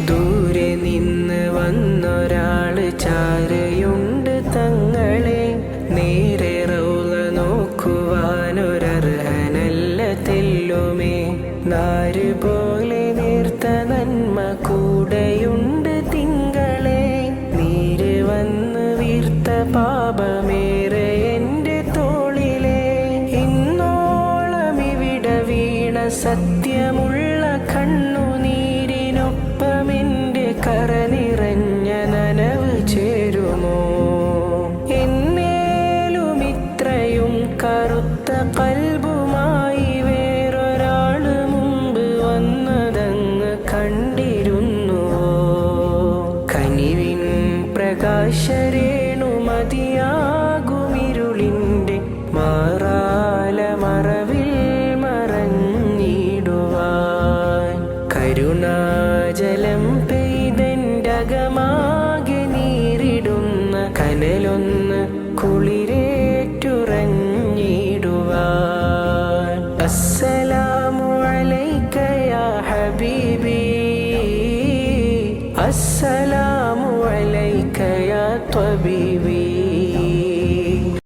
ദൂരെ നിന്ന് വന്നൊരാള് ചാരയുണ്ട് തങ്ങളെ. നേരെ റൗള നോക്കുവാനൊരർഹനല്ല തെല്ലുമേ. നാര് പോലെ നേർത്ത നന്മ കൂടെയുണ്ട് തിങ്കളെ. നീര് വന്ന് വീർത്ത പാപമേറെ എൻ്റെ തോളിലെ. ഇന്നോളം ഇവിടെ വീണ സത്യമുള്ള കണ്ണുനീരിനൊപ്പമെൻ്റെ കര നിറഞ്ഞ നനവ് ചേരുമോ? എന്നേലും ഇത്രയും കറുത്ത കൽബുമായി വേറൊരാള് മുമ്പ് വന്നതങ്ങ് കണ്ടിരുന്നുവോ? കനിവിൻ പ്രകാശരേണു മതിയാകുമിരുളിൻ്റെ മാറാല മറവിൽ മറഞ്ഞിടുവാൻ. കരുണാജലം പെയ്തെൻ്റകമാകെ നീരിടുന്ന കനലൊന്ന് കുളിരേറ്റുറഞ്ഞിടുവാൻ. അസ്സലാമു അലൈക യാ ഹബീബി, അസ്സലാമു അലൈക യാ ത്വബീബി.